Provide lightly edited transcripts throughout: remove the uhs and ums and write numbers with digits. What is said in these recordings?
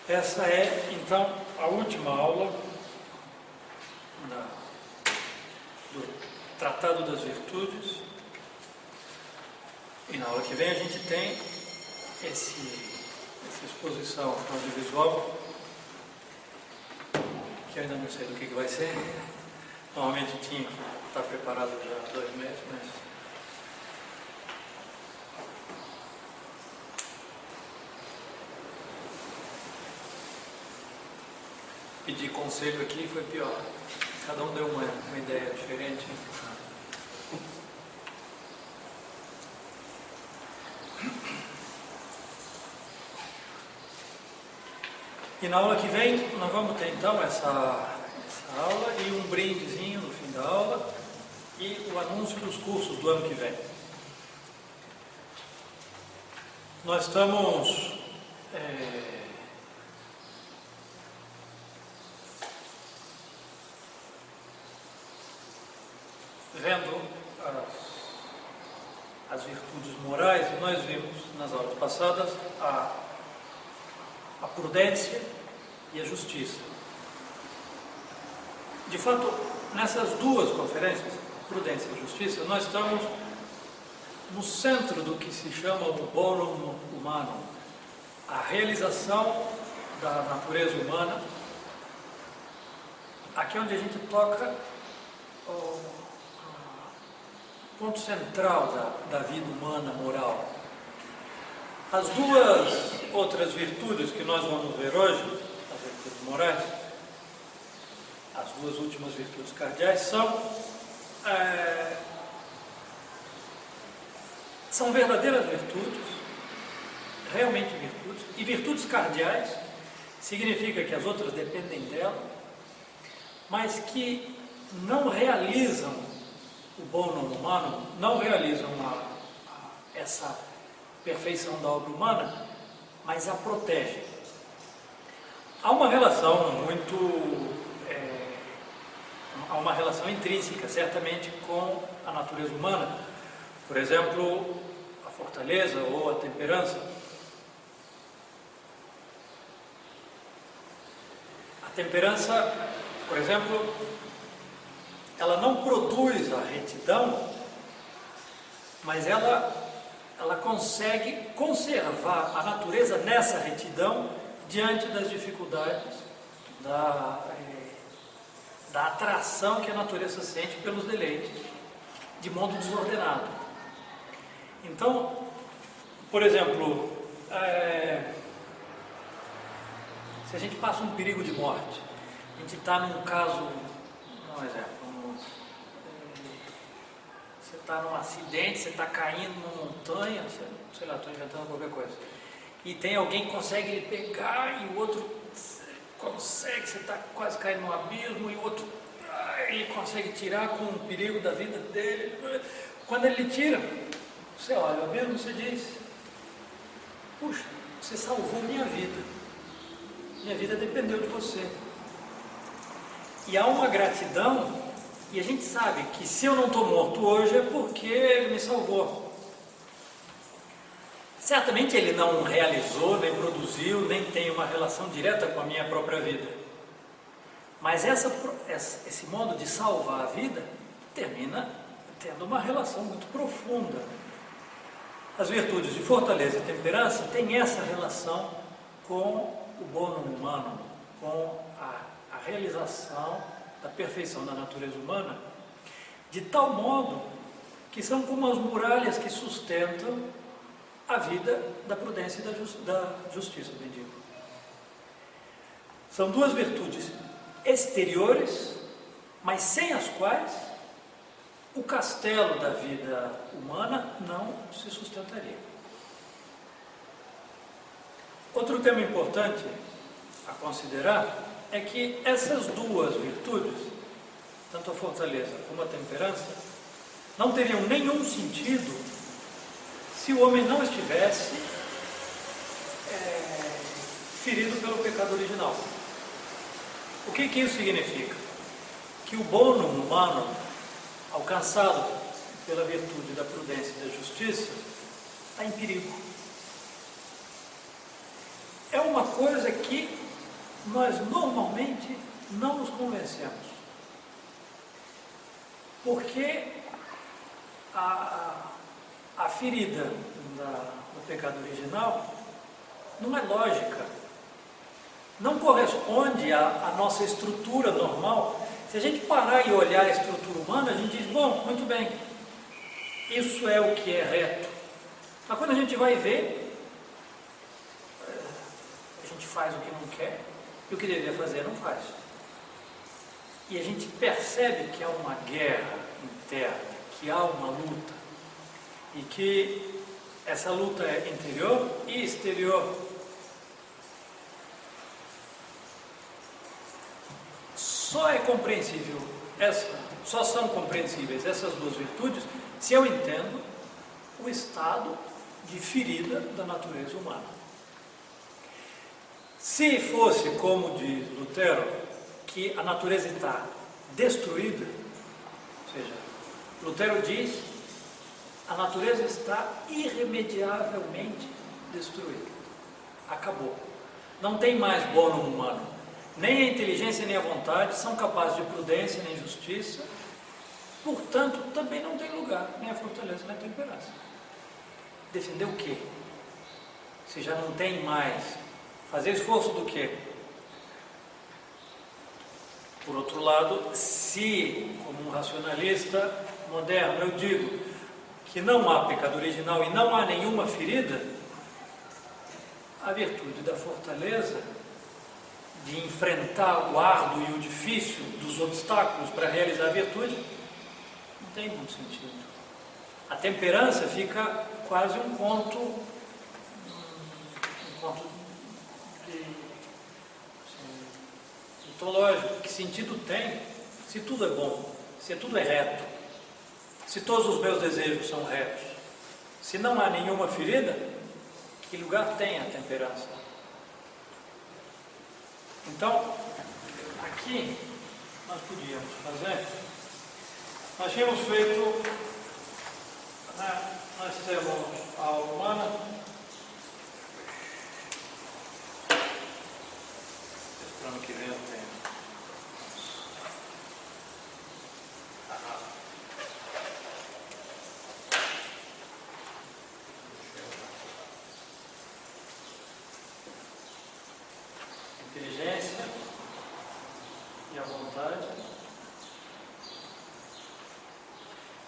Essa é, então, a última aula do Tratado das Virtudes. E na aula que vem a gente tem essa exposição audiovisual, que eu ainda não sei do que vai ser. Normalmente tinha que estar preparado já há 2 meses, mas... Pedir conselho aqui foi pior. Cada um deu uma ideia diferente. E na aula que vem nós vamos ter então essa aula e um brindezinho no fim da aula e o anúncio dos cursos do ano que vem. Nós estamos vendo as virtudes morais, e nós vimos nas aulas passadas a prudência e a justiça. De fato, nessas duas conferências, prudência e justiça, nós estamos no centro do que se chama o bonum humanum, a realização da natureza humana, aqui onde a gente toca o ponto central da vida humana moral. As duas outras virtudes que nós vamos ver hoje, as virtudes morais, as duas últimas virtudes cardeais, são verdadeiras virtudes, realmente virtudes, e virtudes cardeais significa que as outras dependem dela, mas que não realizam o bonum humanum, não realizam essa perfeição da obra humana, mas a protegem. Há uma relação há uma relação intrínseca, certamente, com a natureza humana. Por exemplo, a fortaleza ou a temperança. A temperança, por exemplo, ela não produz a retidão, mas ela consegue conservar a natureza nessa retidão diante das dificuldades da atração que a natureza sente pelos deleites de modo desordenado. Então, por exemplo, se a gente passa um perigo de morte, a gente está num caso, um exemplo, você está num acidente, você está caindo numa montanha, sei lá, estou inventando qualquer coisa, e tem alguém que consegue lhe pegar e o outro consegue, você está quase caindo num abismo e o outro, ele consegue tirar com o perigo da vida dele. Quando ele lhe tira, você olha o abismo e você diz: puxa, você salvou minha vida dependeu de você. E há uma gratidão, e a gente sabe que se eu não estou morto hoje é porque ele me salvou. Certamente ele não realizou, nem produziu, nem tem uma relação direta com a minha própria vida. Mas esse modo de salvar a vida termina tendo uma relação muito profunda. As virtudes de fortaleza e temperança têm essa relação com o bonum humanum, com a realização da perfeição da natureza humana, de tal modo que são como as muralhas que sustentam a vida da prudência e da justiça, bem digo. São duas virtudes exteriores, mas sem as quais o castelo da vida humana não se sustentaria. Outro tema importante a considerar é que essas duas virtudes, tanto a fortaleza como a temperança, não teriam nenhum sentido se o homem não estivesse ferido pelo pecado original. O que isso significa? Que o bonum humano, alcançado pela virtude da prudência e da justiça, está em perigo. É uma coisa que nós normalmente não nos convencemos. Porque a ferida do pecado original não é lógica, não corresponde à nossa estrutura normal. Se a gente parar e olhar a estrutura humana, a gente diz, bom, muito bem, isso é o que é reto. Mas quando a gente vai ver, a gente faz o que não quer e o que deveria fazer não faz. E a gente percebe que há uma guerra interna, que há uma luta, e que essa luta é interior e exterior. Só são compreensíveis essas duas virtudes se eu entendo o estado de ferida da natureza humana. Se fosse, como diz Lutero, que a natureza está destruída, ou seja, Lutero diz, a natureza está irremediavelmente destruída. Acabou. Não tem mais bônus humano. Nem a inteligência nem a vontade são capazes de prudência nem justiça. Portanto, também não tem lugar nem a fortaleza nem a temperança. Defender o quê? Se já não tem mais. Fazer esforço do quê? Por outro lado, se, como um racionalista moderno, eu digo que não há pecado original e não há nenhuma ferida, a virtude da fortaleza, de enfrentar o árduo e o difícil dos obstáculos para realizar a virtude, não tem muito sentido. A temperança fica quase um ponto ontológico. Que sentido tem se tudo é bom, se tudo é reto, se todos os meus desejos são retos? Se não há nenhuma ferida, que lugar tem a temperança? Então, aqui nós podíamos fazer, nós tínhamos feito, nós temos a alma humana, para ano que vem eu tenho. Inteligência e a vontade.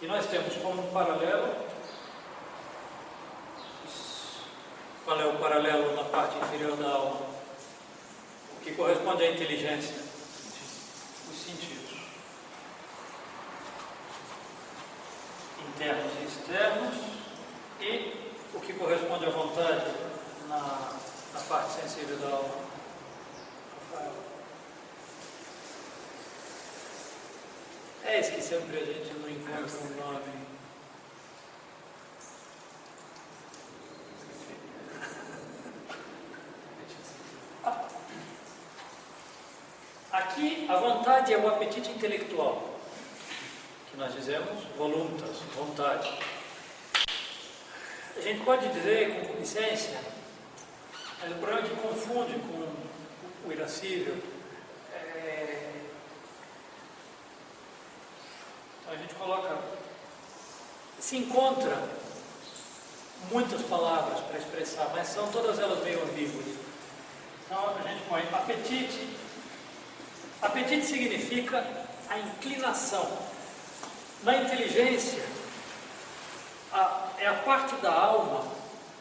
E nós temos como um paralelo, qual é o paralelo na parte inferior da alma? O que corresponde à inteligência? Os sentidos. Internos e externos. E o que corresponde à vontade na parte sensível da alma? É esse que sempre a gente não encontra um nome. Aqui a vontade é o apetite intelectual, que nós dizemos voluntas, vontade. A gente pode dizer concupiscência, mas o problema é que confunde com o irascível. Então a gente coloca, se encontra muitas palavras para expressar, mas são todas elas meio ambíguas. Então a gente põe apetite. Apetite significa a inclinação. Na inteligência, é a parte da alma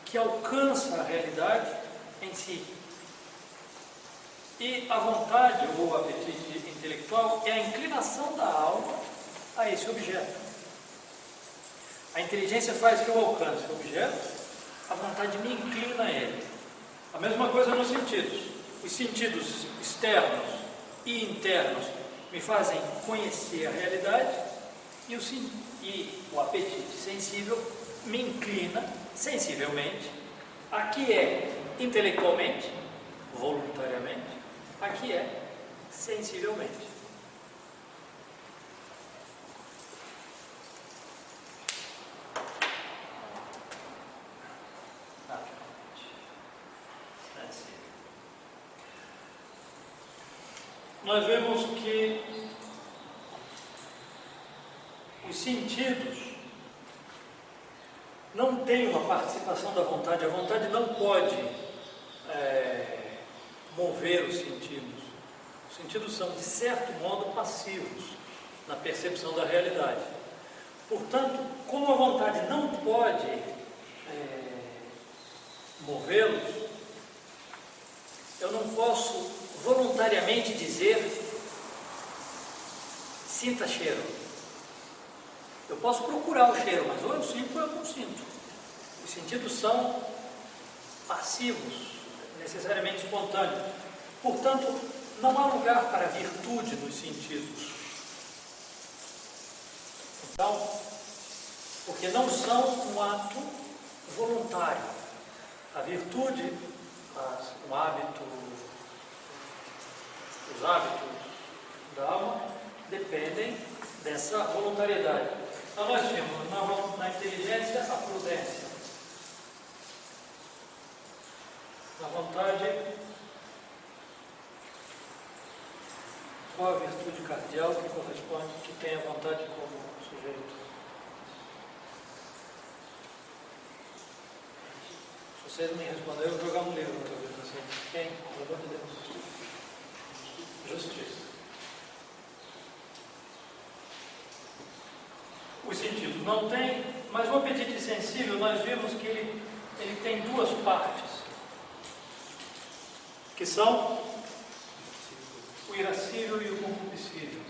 que alcança a realidade em si. E a vontade, ou o apetite intelectual, é a inclinação da alma a esse objeto. A inteligência faz que eu alcance o objeto, a vontade me inclina a ele. A mesma coisa nos sentidos. Os sentidos externos e internos me fazem conhecer a realidade e o apetite sensível me inclina sensivelmente. Aqui é intelectualmente, voluntariamente, aqui é sensivelmente. nós vemos que os sentidos não têm uma participação da vontade. A vontade não pode mover os sentidos. Os sentidos são, de certo modo, passivos na percepção da realidade. Portanto, como a vontade não pode movê-los, eu não posso voluntariamente dizer sinta cheiro. Eu posso procurar o cheiro, mas ou eu sinto ou eu não sinto. Os sentidos são passivos, necessariamente espontâneos. Portanto, não há lugar para a virtude nos sentidos. Então, porque não são um ato voluntário. A virtude, os hábitos da alma dependem dessa voluntariedade. Então nós temos na inteligência a prudência, na vontade, qual a virtude cardial que corresponde, que tem a vontade como sujeito? Se vocês não me responderem, eu vou jogar um livro na cabeça assim. Quem? Pelo amor de Deus. Justiça. Os sentidos não têm, mas o apetite sensível, nós vimos que ele tem duas partes, que são o irascível e o concupiscível.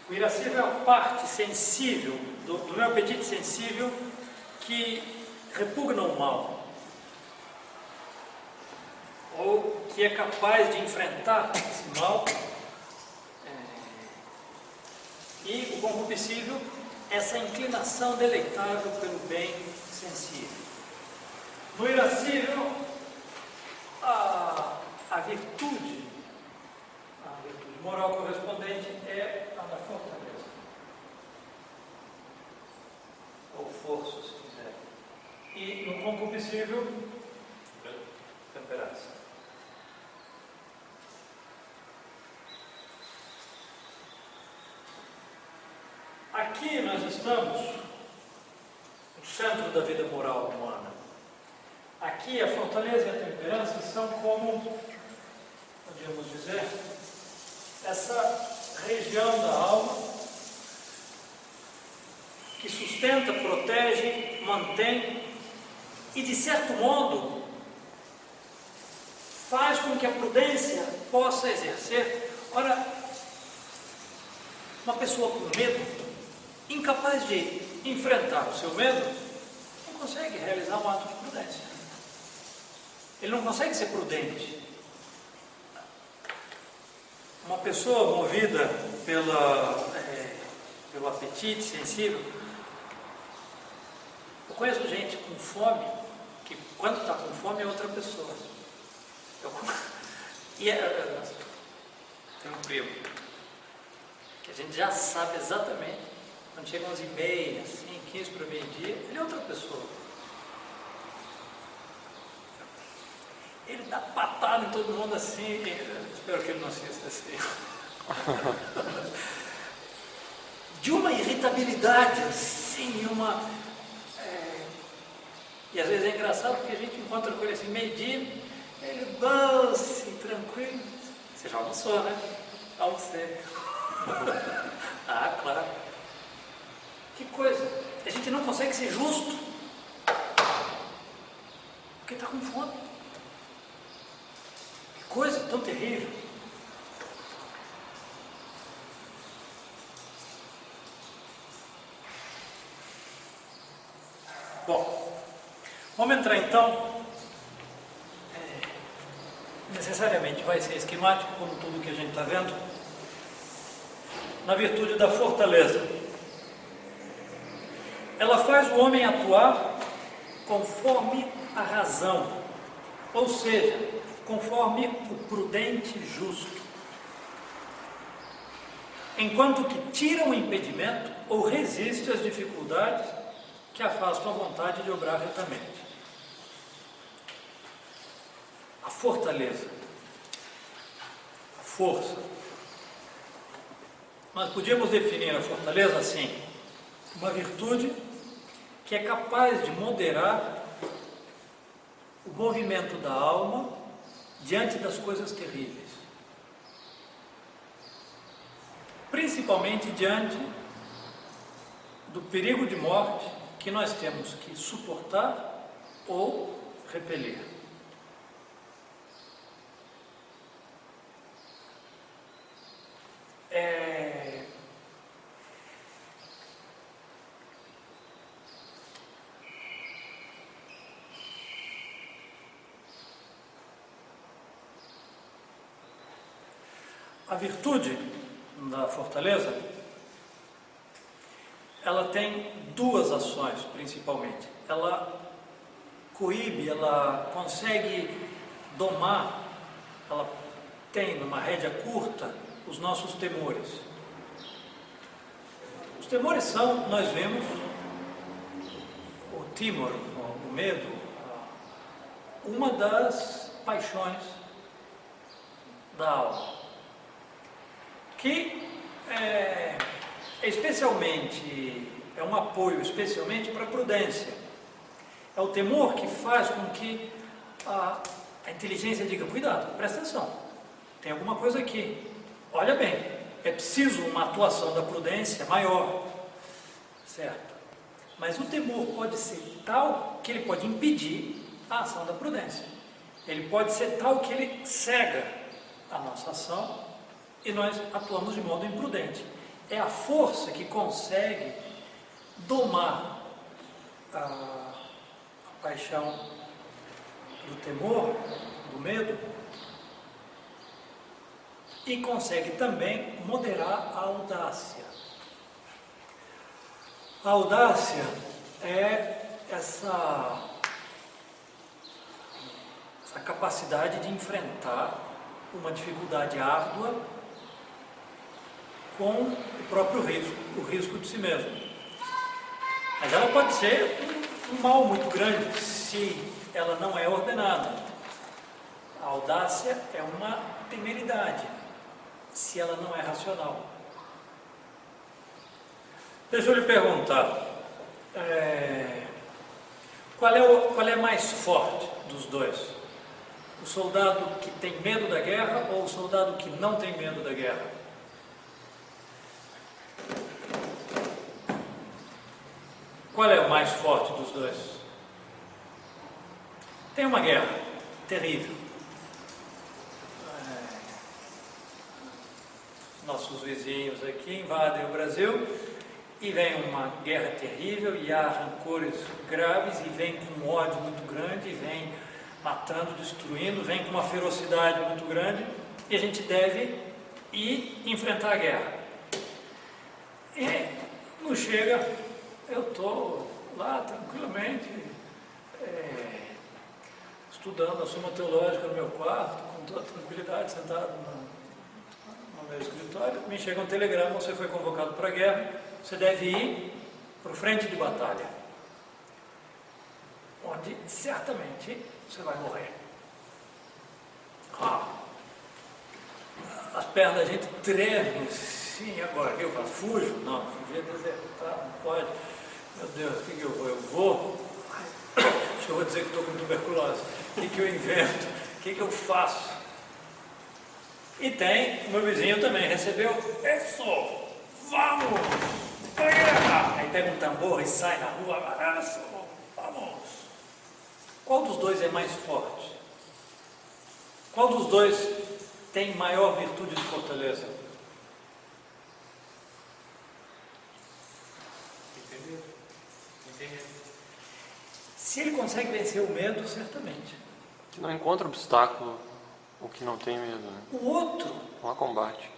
O irascível é a parte sensível do meu apetite sensível que repugna o mal, ou que é capaz de enfrentar esse mal. E o concupiscível, essa inclinação deleitável pelo bem sensível. No irascível, a virtude moral correspondente é a da fortaleza, ou força, se quiser. E no concupiscível, temperança. Aqui nós estamos no centro da vida moral humana. Aqui a fortaleza e a temperança são como, podíamos dizer, essa região da alma que sustenta, protege, mantém e, de certo modo, faz com que a prudência possa exercer. Ora, uma pessoa com medo, incapaz de enfrentar o seu medo, não consegue realizar um ato de prudência. Ele não consegue ser prudente. Uma pessoa movida pelo apetite sensível. Eu conheço gente com fome, que quando está com fome é outra pessoa. Tem um primo, que a gente já sabe exatamente. Quando chega 11h30, assim, 15 para meio-dia, ele é outra pessoa. Ele dá patada em todo mundo assim, espero que ele não assista assim. De uma irritabilidade, assim, e às vezes é engraçado porque a gente encontra com ele assim, meio-dia, ele doce, tranquilo. Você já almoçou, né? Almocei. Ah, claro. Que coisa, a gente não consegue ser justo, porque está com fome. Que coisa tão terrível. Bom, vamos entrar então, necessariamente vai ser esquemático, como tudo que a gente está vendo, na virtude da fortaleza. Ela faz o homem atuar conforme a razão, ou seja, conforme o prudente justo, enquanto que tira o impedimento ou resiste às dificuldades que afastam a vontade de obrar retamente. a fortaleza, a força. Nós podíamos definir a fortaleza assim: uma virtude que é capaz de moderar o movimento da alma diante das coisas terríveis, principalmente diante do perigo de morte que nós temos que suportar ou repelir. A virtude da fortaleza, ela tem duas ações principalmente. Ela coíbe, ela consegue domar, ela tem numa rédea curta os nossos temores. Os temores são, nós vemos, o timor, o medo, uma das paixões da alma, que é um apoio especialmente para a prudência. É o temor que faz com que a inteligência diga: cuidado, presta atenção, tem alguma coisa aqui, olha bem, é preciso uma atuação da prudência maior, certo? Mas o temor pode ser tal que ele pode impedir a ação da prudência. Ele pode ser tal que ele cega a nossa ação e nós atuamos de modo imprudente. É a força que consegue domar a paixão do temor, do medo, e consegue também moderar a audácia. A audácia é essa capacidade de enfrentar uma dificuldade árdua com o próprio risco, o risco de si mesmo. Mas ela pode ser um mal muito grande se ela não é ordenada. A audácia é uma temeridade se ela não é racional. Deixa eu lhe perguntar, qual é mais forte dos dois? O soldado que tem medo da guerra ou o soldado que não tem medo da guerra? Qual é o mais forte dos dois? Tem uma guerra terrível. Nossos vizinhos aqui invadem o Brasil e vem uma guerra terrível e há rancores graves e vem com um ódio muito grande, e vem matando, destruindo, vem com uma ferocidade muito grande e a gente deve ir enfrentar a guerra. E não chega... Eu estou lá tranquilamente, estudando a Suma Teológica no meu quarto, com toda tranquilidade, sentado no meu escritório. Me chega um telegrama: você foi convocado para a guerra, você deve ir para o frente de batalha, onde certamente você vai morrer. As pernas da gente tremem. Sim, agora eu faço? Fujo? Não, fugir é desertar, não pode. Meu Deus, o que eu vou? Eu vou? Acho que eu vou dizer que estou com tuberculose. O que eu invento? O que eu faço? E tem, o meu vizinho também recebeu: isso, vamos, guerra! Aí pega um tambor e sai na rua: abraço, vamos. Qual dos dois é mais forte? Qual dos dois tem maior virtude de fortaleza? Se ele consegue vencer o medo, certamente. Que não encontra obstáculo, o que não tem medo, né? O outro, não há combate.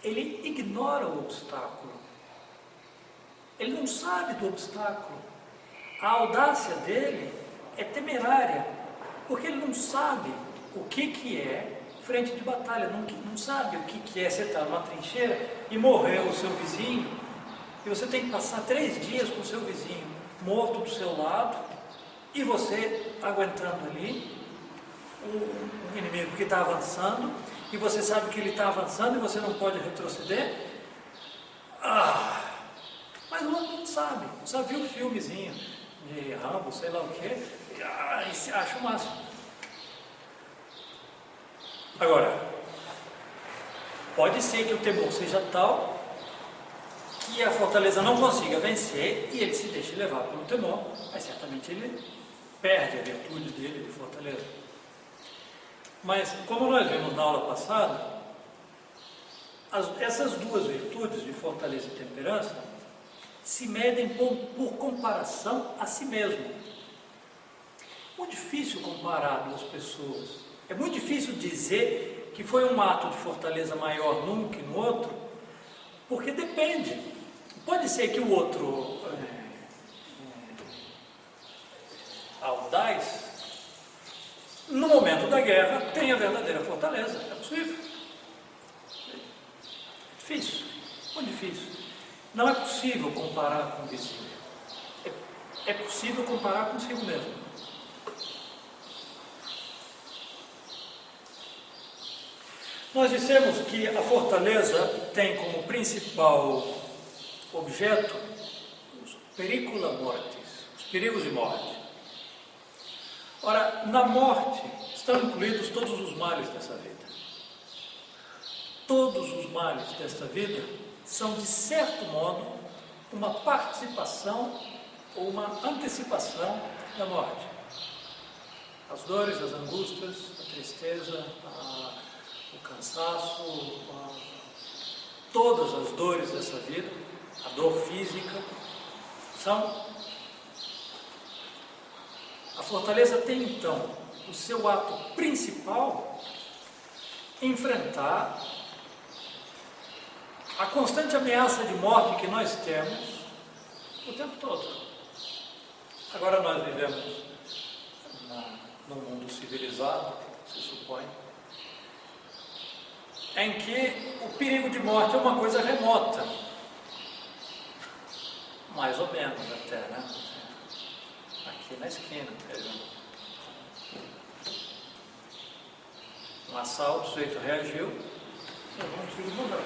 Ele ignora o obstáculo. Ele não sabe do obstáculo. A audácia dele é temerária, porque ele não sabe o que é frente de batalha, não sabe o que é você estar numa trincheira e morrer o seu vizinho, e você tem que passar 3 dias com o seu vizinho morto do seu lado, e você aguentando ali, um inimigo que está avançando, e você sabe que ele está avançando e você não pode retroceder. Mas o outro não sabe, só viu o filmezinho de Rambo, sei lá o que, e se acha o máximo. Agora, pode ser que o temor seja tal que a fortaleza não consiga vencer e ele se deixe levar pelo temor, mas certamente ele perde a virtude dele de fortaleza. Mas, como nós vimos na aula passada, essas duas virtudes de fortaleza e temperança se medem por comparação a si mesmo. É muito difícil comparar duas pessoas. É muito difícil dizer que foi um ato de fortaleza maior num que no outro, porque depende. Pode ser que o outro audaz, no momento da guerra, tenha verdadeira fortaleza. É possível. É difícil, muito difícil. Não é possível comparar com o vizinho. É possível comparar consigo mesmo. Nós dissemos que a fortaleza tem como principal objeto os pericula mortis, os perigos de morte. Ora, na morte estão incluídos todos os males dessa vida. Todos os males desta vida são, de certo modo, uma participação ou uma antecipação da morte. As dores, as angústias, a tristeza, o cansaço, todas as dores dessa vida, a dor física, a fortaleza tem então o seu ato principal enfrentar a constante ameaça de morte que nós temos o tempo todo. Agora nós vivemos num mundo civilizado, se supõe, em que o perigo de morte é uma coisa remota, mais ou menos até, né? Aqui na esquina teve um assalto, o sujeito reagiu, levou um tiro e morreu.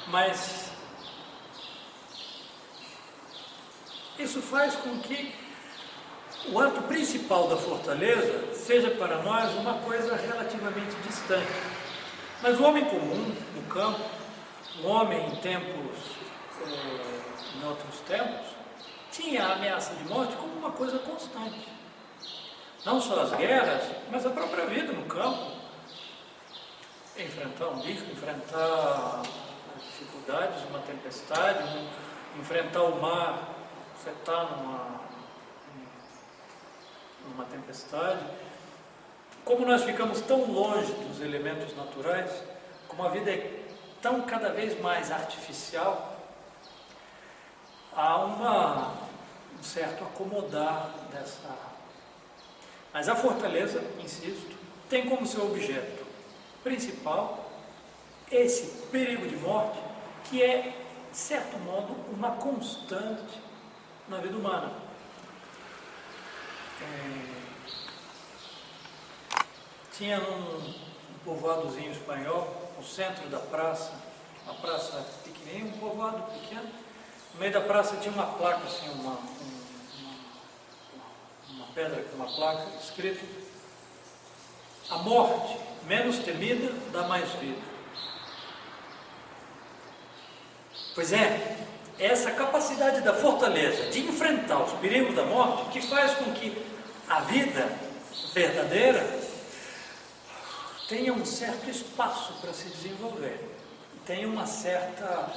Mas isso faz com que o ato principal da fortaleza seja para nós uma coisa relativamente distante. Mas o homem comum, no campo, o homem em outros tempos, tinha a ameaça de morte como uma coisa constante. Não só as guerras, mas a própria vida no campo. Enfrentar um bicho, enfrentar as dificuldades, uma tempestade, enfrentar o mar. Você está numa tempestade. Como nós ficamos tão longe dos elementos naturais, como a vida é tão cada vez mais artificial, há um certo acomodar dessa. Mas a fortaleza, insisto, tem como seu objeto principal esse perigo de morte, que é, de certo modo, uma constante na vida humana. Tinha num povoadozinho espanhol, no centro da praça, uma praça pequenininha, um povoado pequeno, no meio da praça tinha uma placa, assim, uma pedra com uma placa escrito: a morte menos temida dá mais vida. Pois é, essa capacidade da fortaleza de enfrentar os perigos da morte que faz com que a vida verdadeira tenha um certo espaço para se desenvolver, tenha uma certa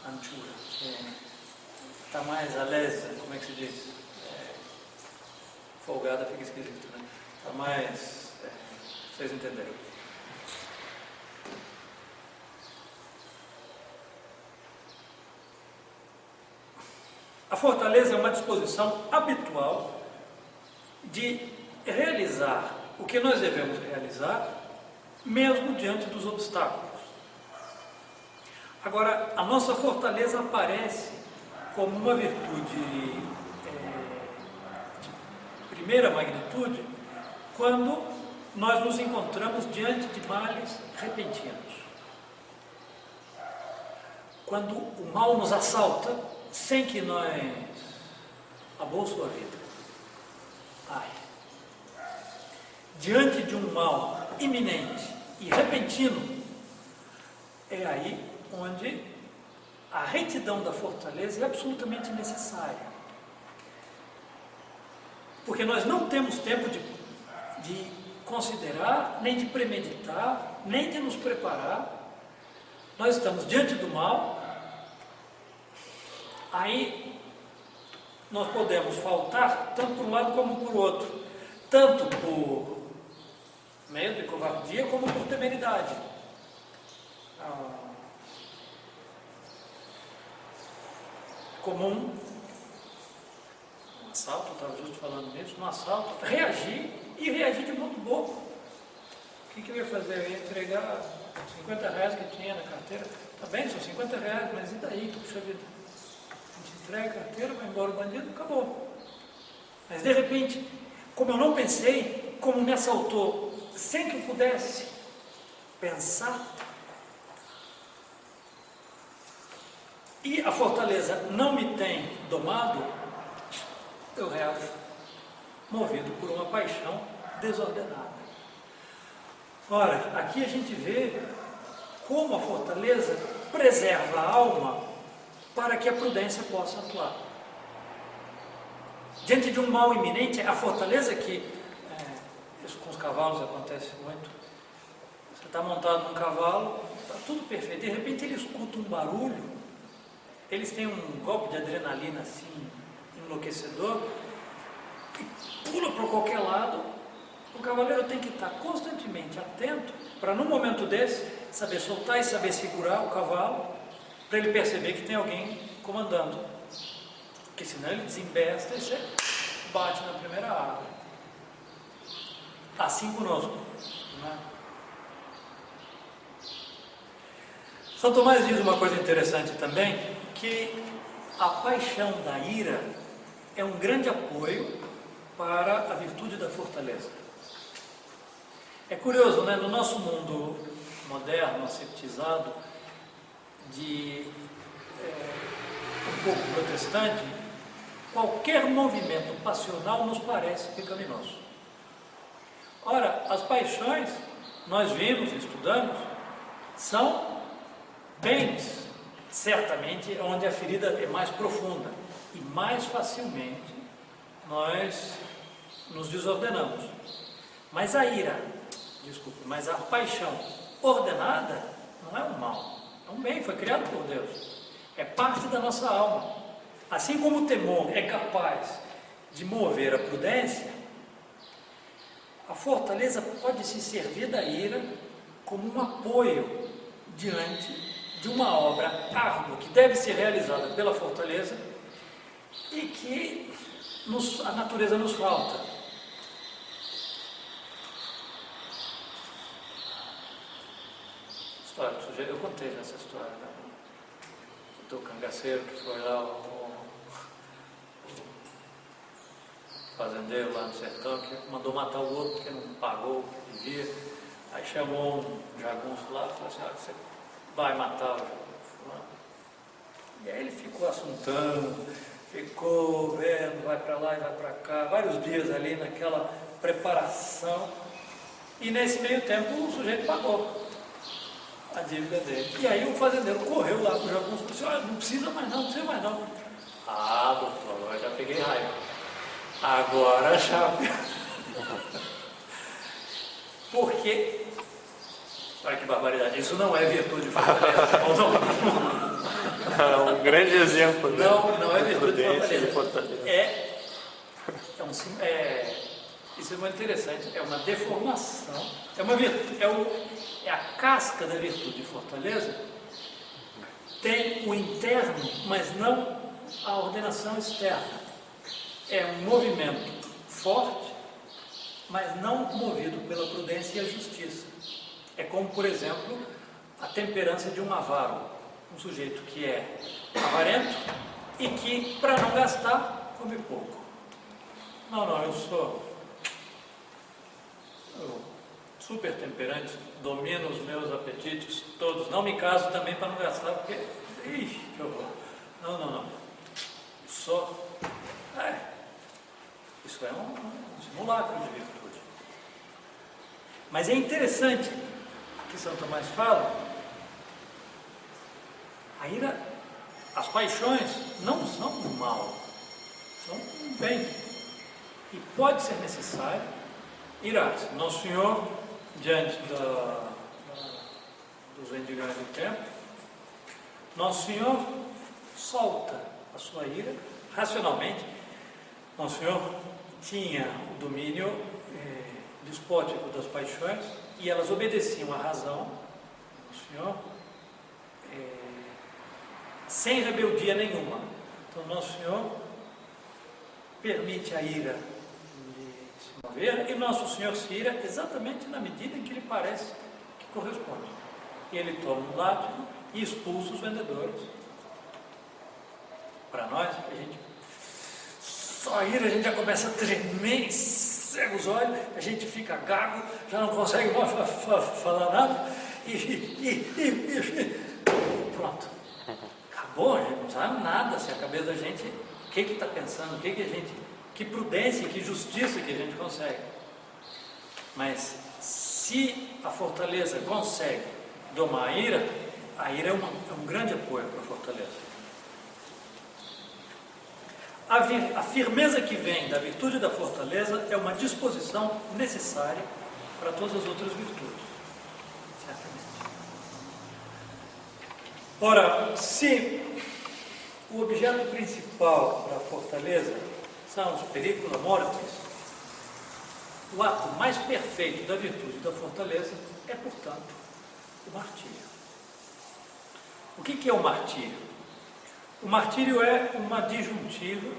anchura, está mais alesa, como é que se diz? Folgada fica esquisito, né? Está mais... vocês entenderam. A fortaleza é uma disposição habitual de realizar o que nós devemos realizar, mesmo diante dos obstáculos. Agora, a nossa fortaleza aparece como uma virtude de primeira magnitude quando nós nos encontramos diante de males repentinos. Quando o mal nos assalta sem que nós abou sua vida. Ai. Diante de um mal iminente e repentino, é aí onde a retidão da fortaleza é absolutamente necessária. Porque nós não temos tempo de considerar, nem de premeditar, nem de nos preparar. Nós estamos diante do mal, aí nós podemos faltar tanto por um lado como por outro, tanto por medo e covardia como por temeridade. Comum, um assalto, estava justo falando nisso, um assalto, reagir de modo bobo. O que eu ia fazer? Eu ia entregar R$50 que tinha na carteira. Tá bem, são R$50, mas e daí? Puxa vida. A gente entrega a carteira, vai embora o bandido, acabou. Mas de repente, como eu não pensei, como me assaltou, sem que eu pudesse pensar, e a fortaleza não me tem domado, eu reajo, movido por uma paixão desordenada. Ora, aqui a gente vê como a fortaleza preserva a alma para que a prudência possa atuar. Diante de um mal iminente, a fortaleza isso com os cavalos acontece muito. Você está montado num cavalo, está tudo perfeito, de repente ele escuta um barulho, eles têm um golpe de adrenalina assim, enlouquecedor, e pula para qualquer lado. O cavaleiro tem que estar constantemente atento para, num momento desse, saber soltar e saber segurar o cavalo, para ele perceber que tem alguém comandando, porque senão ele desembesta e você bate na primeira árvore. Assim conosco, né? São Tomás diz uma coisa interessante também, que a paixão da ira é um grande apoio para a virtude da fortaleza. É curioso, né? No nosso mundo moderno, aseptizado, um pouco protestante, qualquer movimento passional nos parece pecaminoso. Ora, as paixões, nós vimos, estudamos, são bens, certamente, onde a ferida é mais profunda e mais facilmente nós nos desordenamos. Mas mas a paixão ordenada não é um mal, é um bem, foi criado por Deus, é parte da nossa alma. Assim como o temor é capaz de mover a prudência, a fortaleza pode se servir da ira como um apoio diante de uma obra árdua que deve ser realizada pela fortaleza e que a natureza nos falta. História do sujeito, eu contei essa história, né? Do cangaceiro que foi lá, o fazendeiro lá no sertão, que mandou matar o outro porque não pagou o que devia. Aí chamou um jagunço lá e falou assim: olha, você vai matar o fulano. E aí ele ficou assuntando, ficou vendo, vai para lá e vai para cá, vários dias ali naquela preparação, e nesse meio tempo o sujeito pagou a dívida dele. E aí o fazendeiro correu lá para o jagunço e disse: olha, não precisa mais não, não precisa mais não. Ah, doutor, agora já peguei raiva. Agora já. Porque, olha que barbaridade, isso não é virtude de fortaleza. É um grande exemplo. Não é virtude de fortaleza. Isso é muito interessante, é uma deformação, é a casca da virtude de fortaleza, tem o interno, mas não a ordenação externa. É um movimento forte, mas não movido pela prudência e a justiça. É como, por exemplo, a temperança de um avaro, um sujeito que é avarento e que, para não gastar, come pouco. Não, eu sou super temperante, domino os meus apetites todos. Não me caso também para não gastar, porque... Ixi, que horror. Não. Sou... Isso é um simulacro de virtude. Mas é interessante que São Tomás fala, a ira, as paixões não são um mal, são um bem. E pode ser necessário irar-se. Nosso Senhor, diante dos vendigais do templo, Nosso Senhor solta a sua ira racionalmente. Nosso Senhor tinha o domínio despótico das paixões e elas obedeciam à razão. Nosso Senhor sem rebeldia nenhuma. Então Nosso Senhor permite a ira de se mover, e Nosso Senhor se ira exatamente na medida em que lhe parece que corresponde. E ele toma um látigo e expulsa os vendedores. Para nós, só a ira a gente já começa a tremer, cega os olhos, a gente fica gago, já não consegue mais falar nada, e pronto. Acabou, a gente não sabe nada se a cabeça da gente, o que está pensando, que prudência, que justiça que a gente consegue. Mas se a fortaleza consegue domar a ira é um grande apoio para a fortaleza. A firmeza que vem da virtude da fortaleza é uma disposição necessária para todas as outras virtudes. Certamente. Ora, se o objeto principal da fortaleza são os pericula mortis, o ato mais perfeito da virtude da fortaleza é, portanto, o martírio. O que é o martírio? O martírio é uma disjuntiva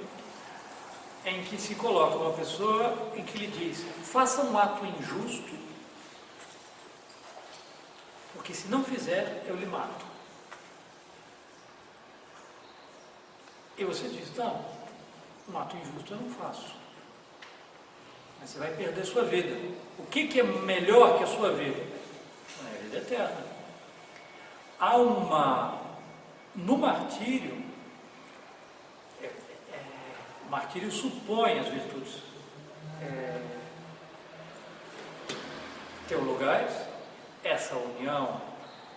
em que se coloca uma pessoa em que lhe diz: faça um ato injusto, porque se não fizer, eu lhe mato. E você diz: não, um ato injusto eu não faço. Mas você vai perder sua vida. O que é melhor que a sua vida? É a vida eterna. No martírio, o martírio supõe as virtudes teologais, essa união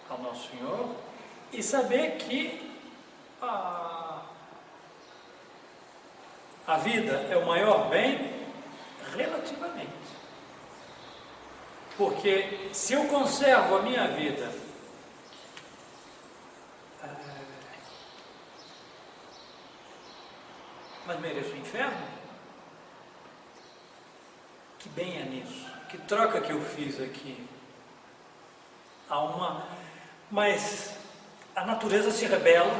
ao Nosso Senhor, e saber que a vida é o maior bem relativamente. Porque se eu conservo a minha vida mas mereço o inferno, que bem é nisso? Que troca que eu fiz aqui? Mas a natureza se rebela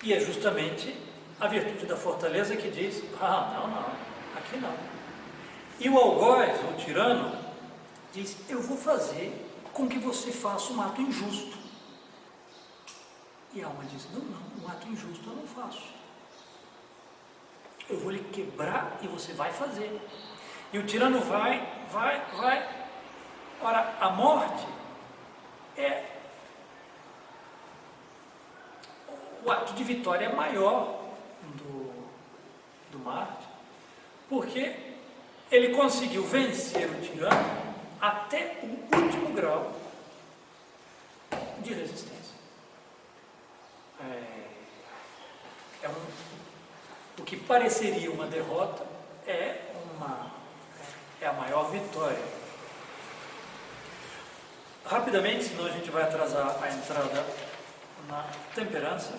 e é justamente a virtude da fortaleza que diz: não, aqui não. E o algoz, o tirano, diz: eu vou fazer com que você faça um ato injusto. E a alma diz: não, um ato injusto eu não faço. Eu vou lhe quebrar e você vai fazer. E o tirano vai. Ora, a morte é o ato de vitória maior do Marte, porque ele conseguiu vencer o tirano até o último grau de resistência. O que pareceria uma derrota é a maior vitória. Rapidamente, senão a gente vai atrasar a entrada na temperança.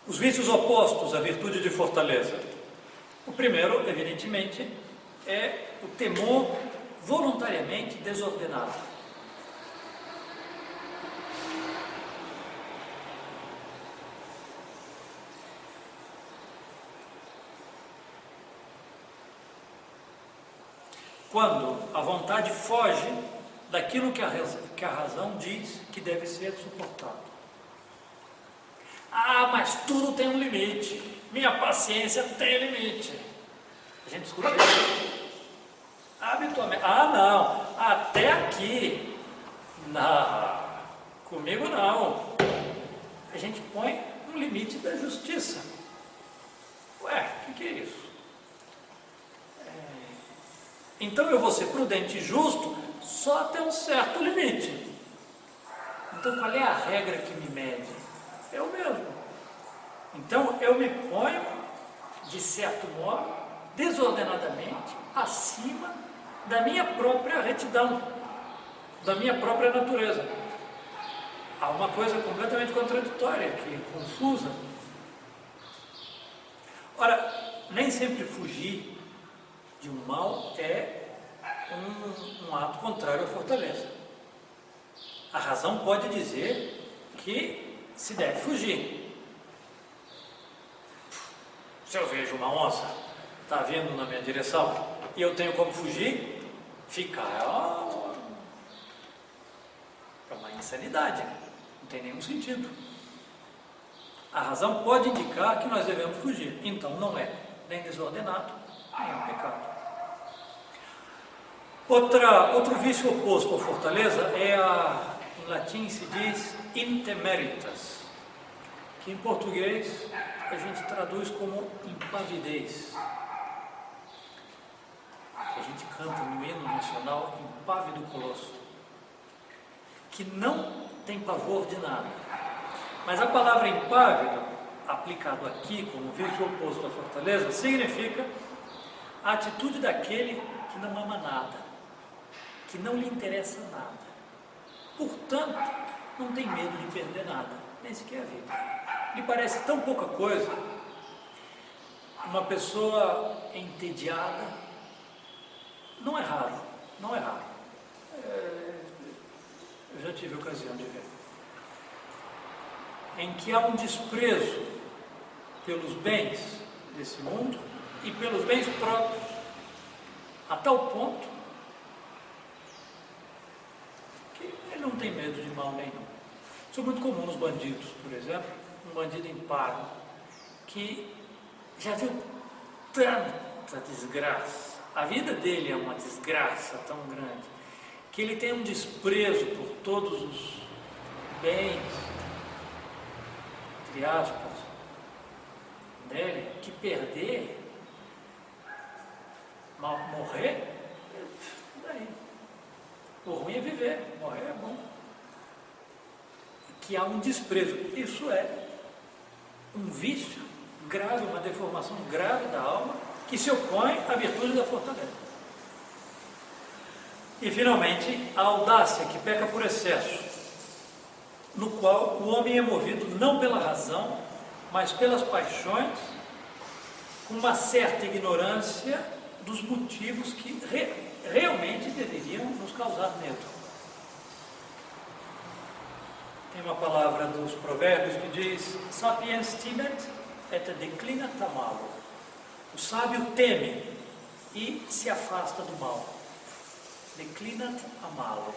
Os vícios opostos à virtude de fortaleza. O primeiro, evidentemente, é o temor voluntariamente desordenado. Quando a vontade foge daquilo que a razão diz que deve ser suportado. Mas tudo tem um limite. Minha paciência tem limite. A gente escuta isso habitualmente. Ah, não, até aqui. Não, comigo não. A gente põe um limite da justiça. Ué, o que é isso? Então eu vou ser prudente e justo só até um certo limite. Então qual é a regra que me mede? Eu mesmo. Então eu me ponho, de certo modo, desordenadamente, acima da minha própria retidão, da minha própria natureza. Há uma coisa completamente contraditória aqui, confusa. Ora, nem sempre fugir de um mal é um ato contrário à fortaleza. A razão pode dizer que se deve fugir. Se eu vejo uma onça, está vindo na minha direção, e eu tenho como fugir, ficar é uma insanidade, não tem nenhum sentido. A razão pode indicar que nós devemos fugir, então não é nem desordenado, nem é um pecado. Outro vício oposto à fortaleza é em latim se diz intemeritas, que em português a gente traduz como impavidez. A gente canta no hino nacional Impávido Colosso, que não tem pavor de nada. Mas a palavra impávido, aplicado aqui como vício oposto à fortaleza, significa a atitude daquele que não ama nada, que não lhe interessa nada. Portanto, não tem medo de perder nada, nem sequer a vida. Lhe parece tão pouca coisa uma pessoa entediada. Não é raro, não é raro. Eu já tive ocasião de ver. Em que há um desprezo pelos bens desse mundo e pelos bens próprios, a tal ponto que ele não tem medo de mal nenhum. Isso é muito comum nos bandidos, por exemplo, um bandido impávido que já viu tanta desgraça, a vida dele é uma desgraça tão grande, que ele tem um desprezo por todos os bens, entre aspas, dele, que perder, morrer, daí. O ruim é viver, morrer é bom. Que há um desprezo, isso é um vício grave, uma deformação grave da alma, que se opõe à virtude da fortaleza. E finalmente, a audácia, que peca por excesso, no qual o homem é movido não pela razão, mas pelas paixões, com uma certa ignorância dos motivos que realmente deveriam nos causar medo. Tem uma palavra dos provérbios que diz: sapiens timet et declinat a malo. O sábio teme e se afasta do mal. Declinat a malo.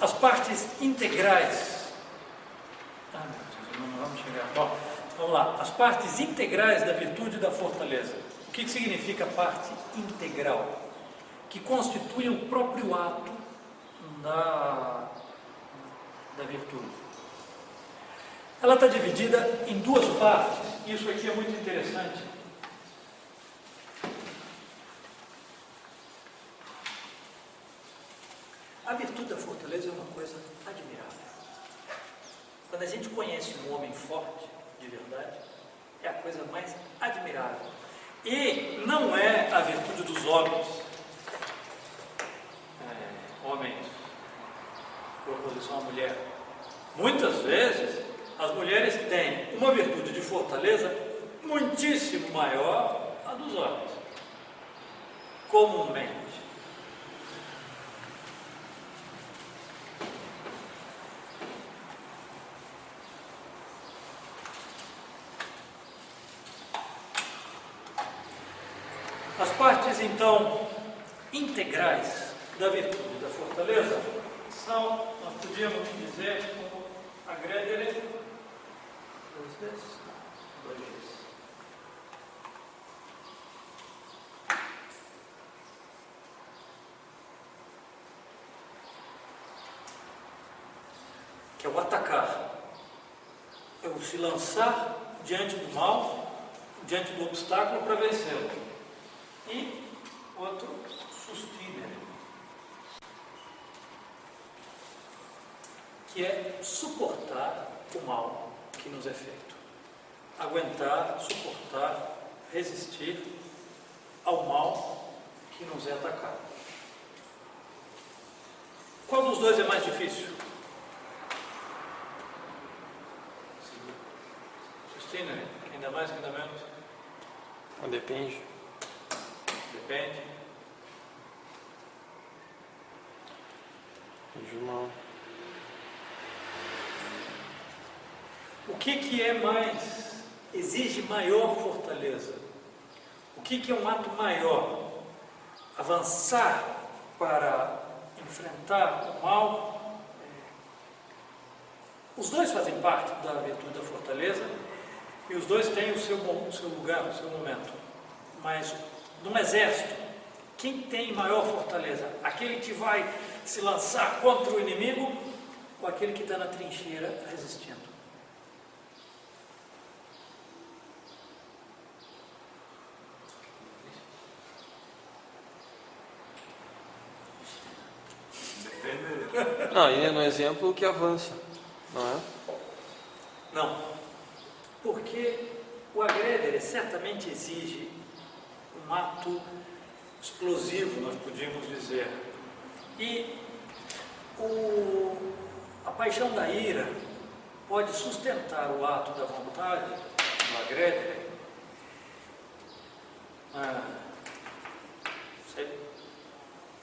As partes integrais. Meu Deus, não vamos chegar. Bom, vamos lá. As partes integrais da virtude e da fortaleza. O que significa parte integral? Que constitui o próprio ato da virtude. Ela está dividida em duas partes. Isso aqui é muito interessante. A virtude da fortaleza é uma coisa admirável. Quando a gente conhece um homem forte, de verdade, é a coisa mais admirável. E não é a virtude dos homens, homens por oposição à mulher. Muitas vezes, as mulheres têm uma virtude de fortaleza muitíssimo maior a dos homens, comumente. As partes, então, integrais da virtude da fortaleza são, nós podíamos dizer, como agredere, dois vezes. que é o atacar. É o se lançar diante do mal, diante do obstáculo para vencê-lo. E outro, sustinere, que é suportar o mal que nos é feito. Aguentar, suportar, resistir ao mal que nos é atacado. Qual dos dois é mais difícil? Sustinere, ainda mais, ainda menos? Depende. Depende. O que é mais, exige maior fortaleza? O que é um ato maior? Avançar para enfrentar o mal? Os dois fazem parte da virtude da fortaleza e os dois têm o seu lugar, o seu momento. Mas num exército, quem tem maior fortaleza? Aquele que vai se lançar contra o inimigo ou aquele que está na trincheira resistindo? Não, e no exemplo o que avança, não é? Não, porque o agreder certamente exige um ato explosivo, nós podíamos dizer. E a paixão da ira pode sustentar o ato da vontade, do agreder. Você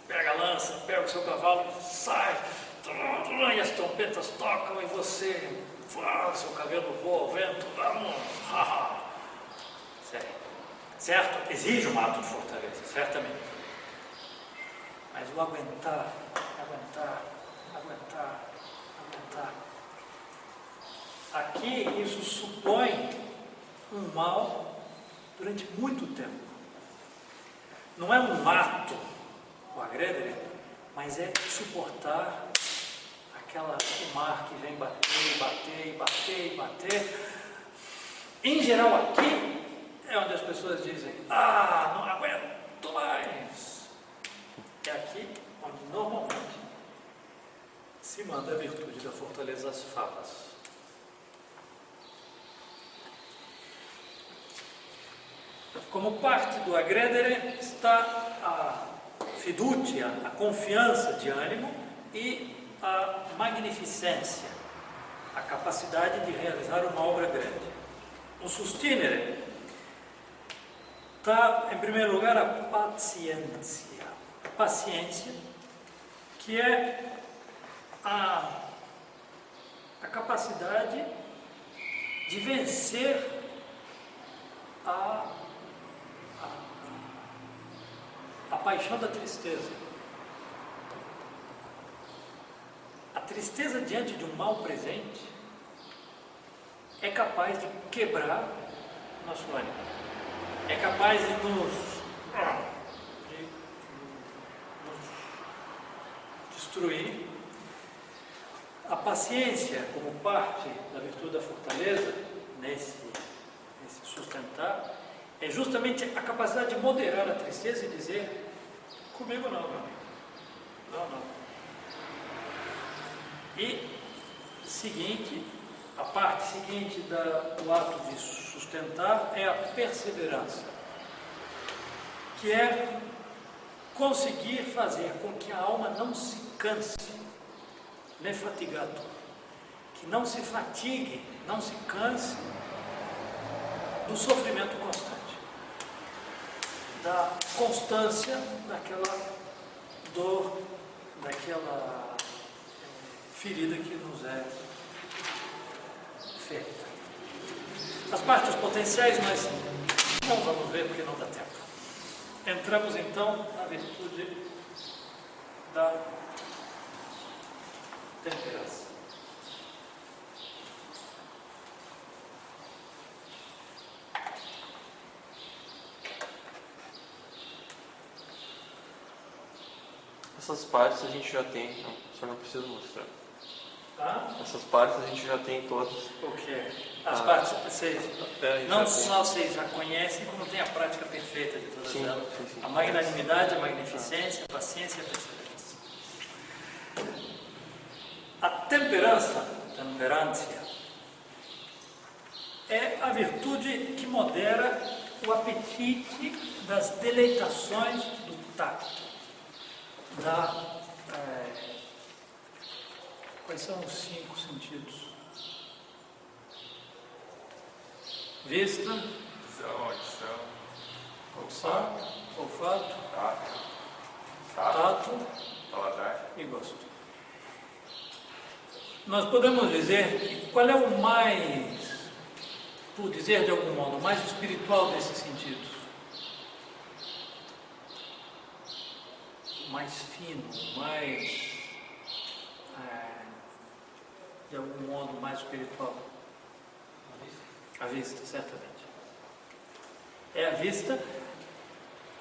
pega a lança, pega o seu cavalo, sai, e as trompetas tocam e você, seu cabelo voa ao vento, vamos, certo? Exige um ato de fortaleza, certamente. Mas o aguentar. Aqui isso supõe um mal durante muito tempo. Não é um ato, o agreder, mas é suportar o mar que vem bater. Em geral aqui é onde as pessoas dizem, não aguento mais. É aqui onde normalmente se manda a virtude da fortaleza às favas. Como parte do agredere está a fiducia, a confiança de ânimo e a magnificência, a capacidade de realizar uma obra grande. No sustinere está, em primeiro lugar, a paciência, que é a capacidade de vencer a paixão da tristeza. A tristeza diante de um mal presente é capaz de quebrar nosso ânimo, é capaz de nos destruir. A paciência, como parte da virtude da fortaleza, nesse sustentar, é justamente a capacidade de moderar a tristeza e dizer, comigo não, meu amigo. Não. E a parte seguinte do ato de sustentar é a perseverança, que é conseguir fazer com que a alma não se canse, nem fatigado, que não se fatigue, não se canse do sofrimento constante, da constância daquela dor, daquela ferida que nos é feita. As partes potenciais nós não vamos ver porque não dá tempo. Entramos então na virtude da temperança. Essas partes a gente já tem, só não preciso mostrar. Tá? Essas partes a gente já tem todas. O quê? As partes, vocês, não só tem. vocês já conhecem, como tem a prática perfeita de todas Sim, elas. sim, sim. A magnanimidade, a magnificência, a paciência e a perseverança. A temperança, temperância, é a virtude que modera o apetite das deleitações do tacto, quais são os 5 sentidos? Vista, audição, olfato, tato, tato paladar. e gosto. Nós podemos dizer que qual é o mais, por dizer de algum modo, o mais espiritual desses sentidos? O mais fino, o mais, de algum modo, mais espiritual. A vista, certamente. É a vista.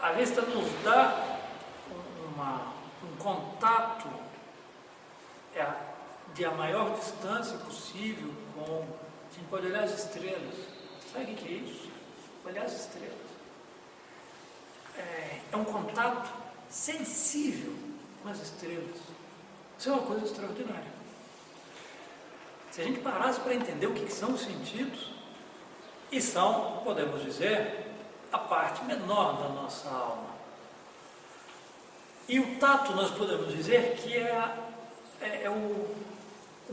A vista nos dá um contato de a maior distância possível com... A gente pode olhar as estrelas. Sabe o que é isso? Olhar as estrelas. É um contato sensível com as estrelas. Isso é uma coisa extraordinária. Se a gente parasse para entender o que são os sentidos, e são, podemos dizer, a parte menor da nossa alma. E o tato, nós podemos dizer que é o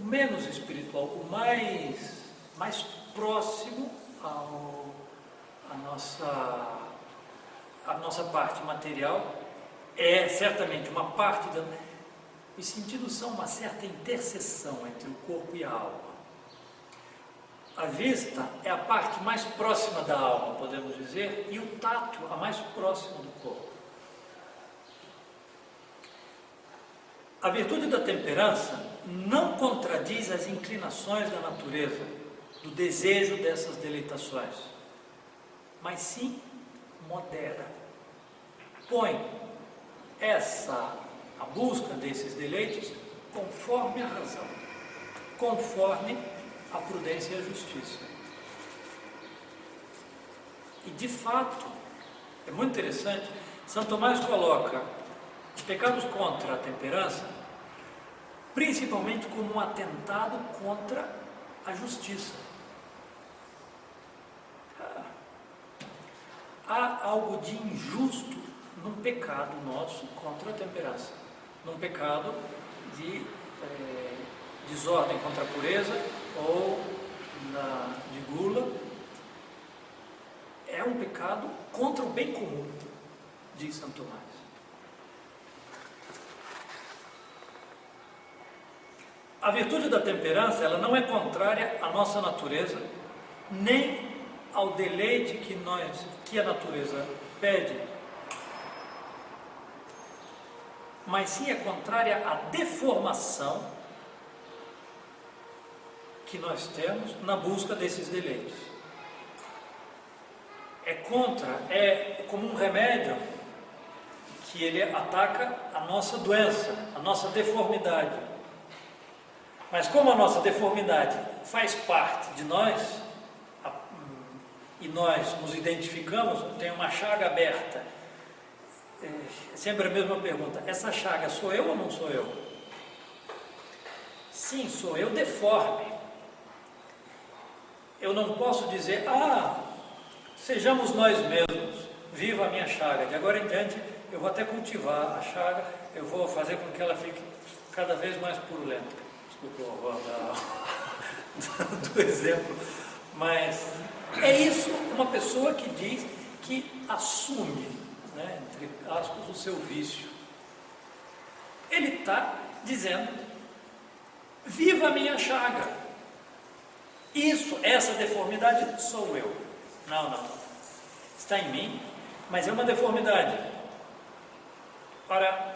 menos espiritual, o mais próximo à nossa parte material. É certamente uma parte da... Os sentidos são uma certa interseção entre o corpo e a alma. A vista é a parte mais próxima da alma, podemos dizer, e o tato a mais próxima do corpo. A virtude da temperança não contradiz as inclinações da natureza, do desejo dessas deleitações, mas sim modera. Põe a busca desses deleites conforme a razão, conforme a prudência e a justiça. E de fato, é muito interessante, São Tomás coloca os pecados contra a temperança principalmente como um atentado contra a justiça. Há algo de injusto num pecado nosso contra a temperança, num pecado de desordem contra a pureza ou de gula. É um pecado contra o bem comum, diz São Tomás. A virtude da temperança, ela não é contrária à nossa natureza, nem ao deleite que a natureza pede, mas sim é contrária à deformação que nós temos na busca desses deleites. É como um remédio que ele ataca a nossa doença, a nossa deformidade. Mas como a nossa deformidade faz parte de nós, e nós nos identificamos, tem uma chaga aberta, é sempre a mesma pergunta: essa chaga sou eu ou não sou eu? Sim, sou eu deforme. Eu não posso dizer, sejamos nós mesmos, viva a minha chaga, de agora em diante eu vou até cultivar a chaga, eu vou fazer com que ela fique cada vez mais purulenta. Desculpa o horror do exemplo, mas é isso, uma pessoa que diz que assume, entre aspas, o seu vício. Ele está dizendo, viva a minha chaga. Essa deformidade sou eu. Não. Está em mim, mas é uma deformidade. Ora,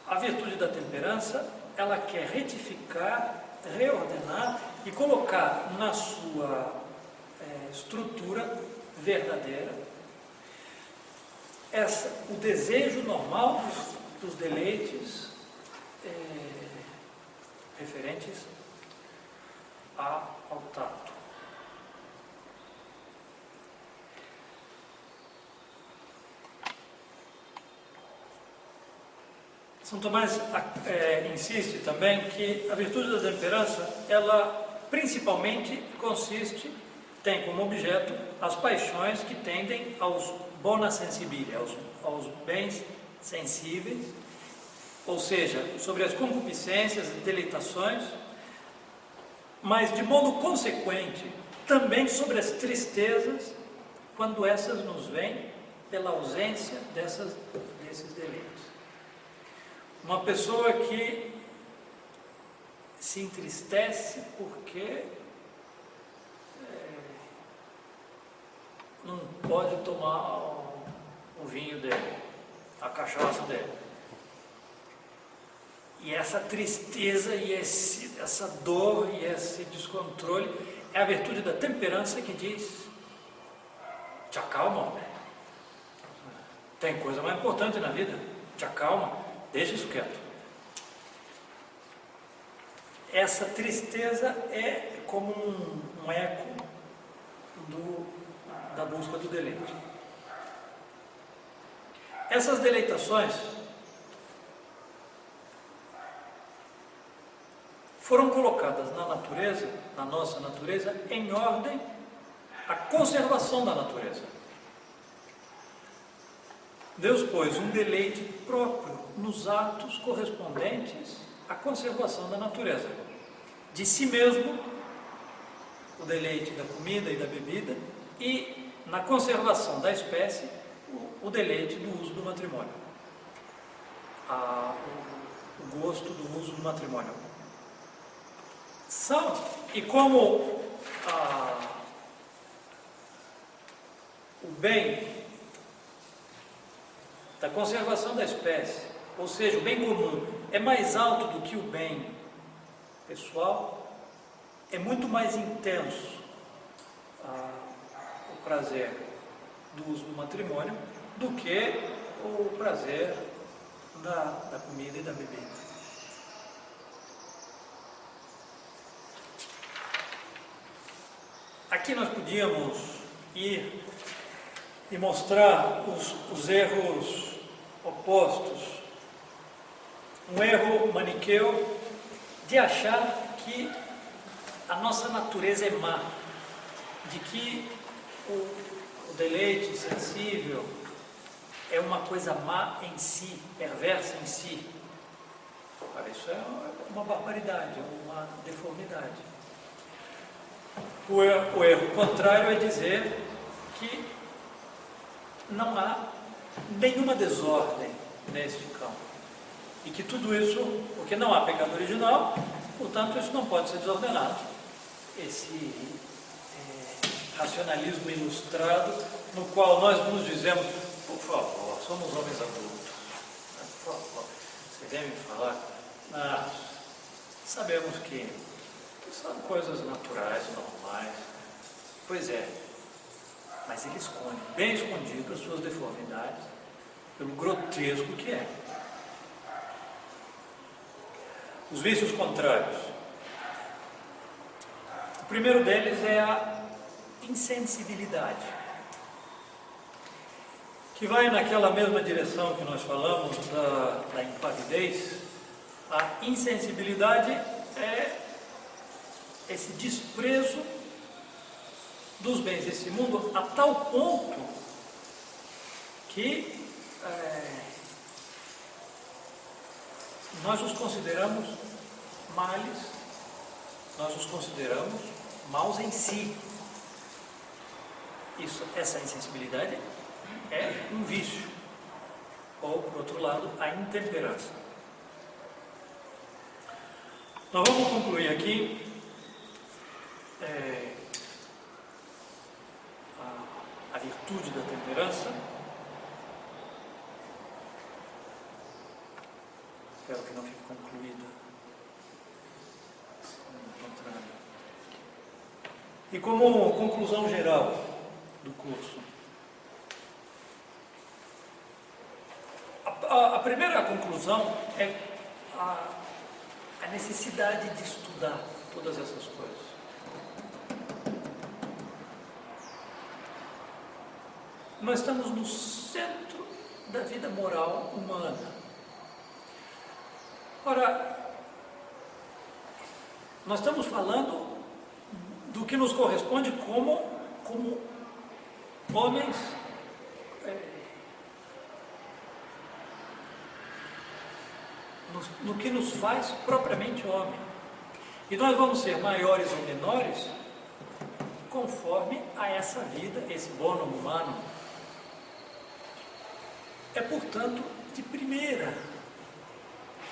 a virtude da temperança, ela quer retificar, reordenar e colocar na sua estrutura verdadeira o desejo normal dos deleites referentes ao tato. São Tomás insiste também que a virtude da temperança, ela principalmente tem como objeto as paixões que tendem aos bona sensibilia, aos bens sensíveis, ou seja, sobre as concupiscências e deleitações, mas de modo consequente também sobre as tristezas, quando essas nos vêm pela ausência desses deleites. Uma pessoa que se entristece porque não pode tomar o vinho dele, a cachaça dele. E essa tristeza e essa dor e esse descontrole é a virtude da temperança que diz: te acalma, tem coisa mais importante na vida, te acalma, deixa isso quieto. Essa tristeza é como um eco da busca do deleite. Essas deleitações foram colocadas na natureza, na nossa natureza, em ordem à conservação da natureza. Deus pôs um deleite próprio nos atos correspondentes à conservação da natureza. De si mesmo, o deleite da comida e da bebida, e na conservação da espécie, o deleite do uso do matrimônio. O gosto do uso do matrimônio. E como o bem da conservação da espécie, ou seja, o bem comum, é mais alto do que o bem pessoal, é muito mais intenso o prazer do uso do matrimônio do que o prazer da comida e da bebida. Aqui nós podíamos ir e mostrar os erros opostos. Um erro maniqueu de achar que a nossa natureza é má, de que o deleite sensível é uma coisa má em si, perversa em si. Isso é uma barbaridade, uma deformidade. O erro contrário é dizer que não há nenhuma desordem neste campo. E que tudo isso, porque não há pecado original, portanto isso não pode ser desordenado. Esse racionalismo ilustrado, no qual nós nos dizemos: por favor, somos homens adultos, por favor, você vem me falar, sabemos que são coisas naturais, normais. Pois é, mas ele esconde, bem escondido, as suas deformidades, pelo grotesco que é. Os vícios contrários. O primeiro deles é a insensibilidade, que vai naquela mesma direção que nós falamos da impavidez. A insensibilidade é esse desprezo dos bens desse mundo a tal ponto que nós os consideramos males, nós os consideramos maus em si. Essa insensibilidade é um vício. Ou, por outro lado, a intemperança. Nós vamos concluir aqui a virtude da temperança. Espero que não fique concluída. Ao contrário. E como conclusão geral do curso, a primeira conclusão é a necessidade de estudar todas essas coisas. nós estamos no centro da vida moral humana. Ora, nós estamos falando do que nos corresponde como homens no que nos faz propriamente homem. E nós vamos ser maiores ou menores conforme a essa vida, esse bônus humano. É, portanto, de primeira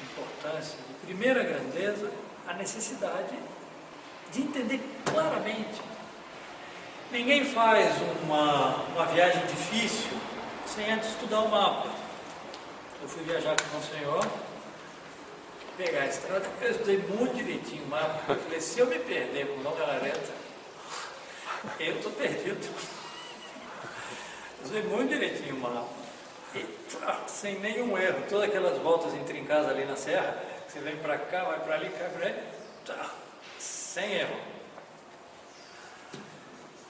importância, de primeira grandeza, a necessidade de entender claramente. Ninguém faz uma viagem difícil sem antes estudar o mapa. Eu fui viajar com o Senhor, pegar a estrada, eu estudei muito direitinho o mapa. Eu falei, se eu me perder com Dom Galareta, eu estou perdido. Eu estudei muito direitinho o mapa. E, sem nenhum erro, todas aquelas voltas intrincadas ali na serra, você vem para cá, vai para ali, cai para ali, sem erro.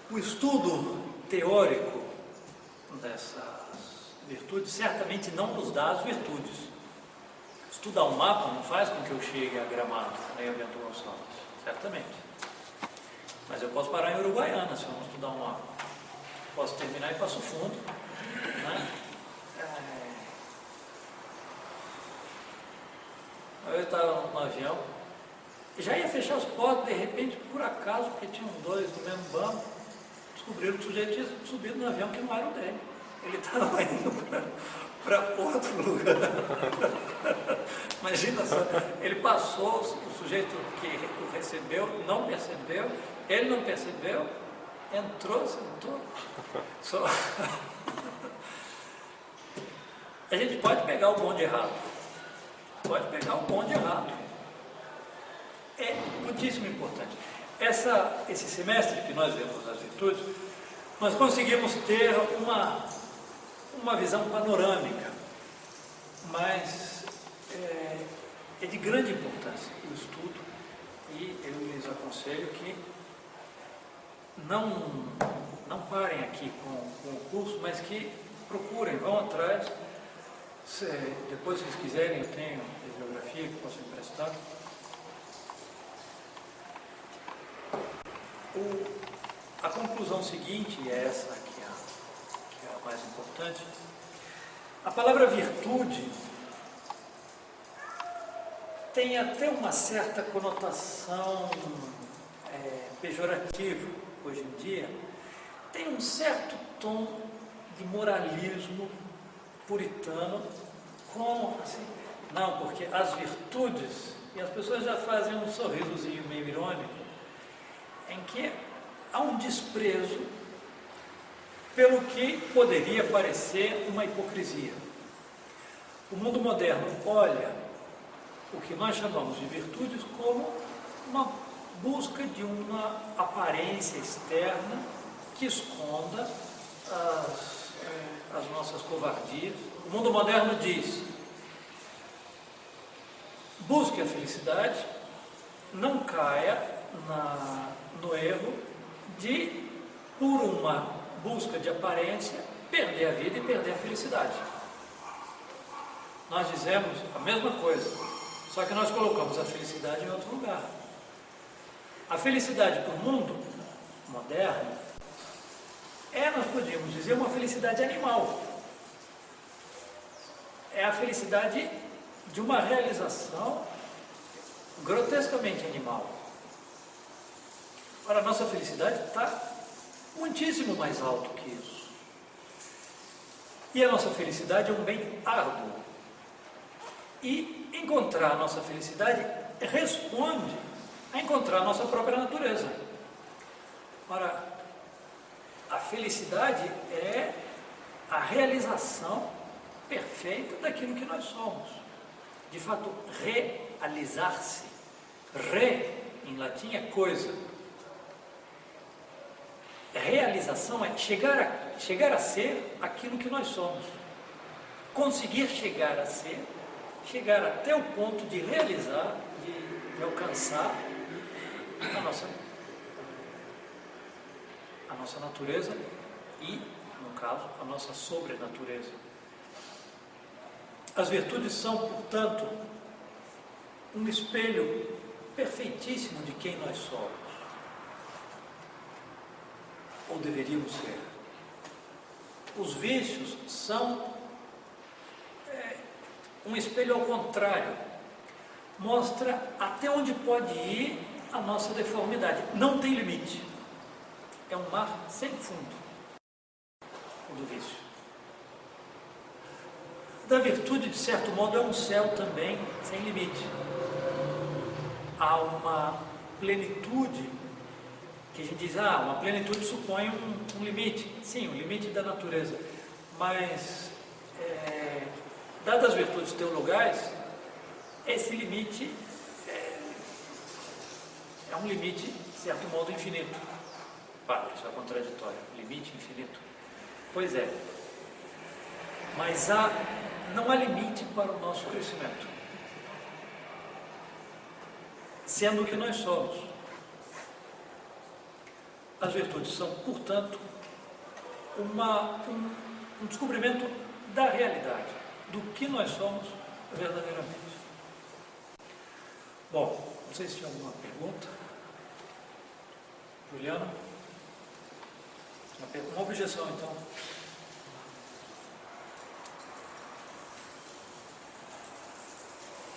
O estudo teórico dessas virtudes certamente não nos dá as virtudes. Estudar um mapa não faz com que eu chegue a Gramado, nem a Bento Gonçalves, certamente. Mas eu posso parar em Uruguaiana se eu não estudar um mapa. Posso terminar em Passo Fundo, né? Eu estava no avião, já ia fechar as portas, de repente, por acaso, porque tinham dois do mesmo banco, descobriram que o sujeito tinha subido no avião que não era o dele. Ele estava indo para outro lugar. Imagina só, ele passou, o sujeito que o recebeu não percebeu, ele não percebeu, entrou, sentou. Só... A gente pode pegar o bonde errado. Pode pegar o bonde errado. É muitíssimo importante. Esse semestre que nós vemos as virtudes, nós conseguimos ter uma visão panorâmica, mas é de grande importância o estudo, e eu lhes aconselho que não parem aqui com o curso, mas que procurem, vão atrás. Depois, se vocês quiserem, eu tenho bibliografia que posso emprestar. A conclusão seguinte, é essa que é a mais importante. A palavra virtude tem até uma certa conotação pejorativa hoje em dia, tem um certo tom de moralismo puritano, assim, não, porque as virtudes, e as pessoas já fazem um sorrisozinho meio irônico, em que há um desprezo pelo que poderia parecer uma hipocrisia. O mundo moderno olha o que nós chamamos de virtudes como uma busca de uma aparência externa que esconda as nossas covardias. O mundo moderno diz: busque a felicidade, não caia no erro de, por uma busca de aparência, perder a vida e perder a felicidade. Nós dizemos a mesma coisa, só que nós colocamos a felicidade em outro lugar. A felicidade para o mundo moderno nós podíamos dizer, uma felicidade animal. É a felicidade de uma realização grotescamente animal. Ora, a nossa felicidade está muitíssimo mais alto que isso. E a nossa felicidade é um bem árduo. E encontrar a nossa felicidade responde a encontrar a nossa própria natureza. Ora, a felicidade é a realização perfeita daquilo que nós somos. De fato, realizar-se. Em latim, é coisa. Realização é chegar a ser aquilo que nós somos. Conseguir chegar a ser, chegar até o ponto de realizar, de alcançar a nossa natureza e no caso, a nossa sobrenatureza. As virtudes são, portanto, um espelho perfeitíssimo de quem nós somos, ou deveríamos ser. Os vícios são um espelho ao contrário, mostra até onde pode ir a nossa deformidade. Não tem limite, é um mar sem fundo, o do vício. Da virtude, de certo modo, é um céu também sem limite. Há uma plenitude, que a gente diz, uma plenitude supõe um limite. Sim, um limite da natureza. Mas, dadas as virtudes teologais, esse limite é um limite, de certo modo, infinito. Isso é contraditório. Limite infinito. Pois é. Mas não há limite para o nosso crescimento, sendo o que nós somos. As virtudes são, portanto, um descobrimento da realidade, do que nós somos verdadeiramente. Bom, não sei se tinha alguma pergunta. Juliana? Uma objeção, então.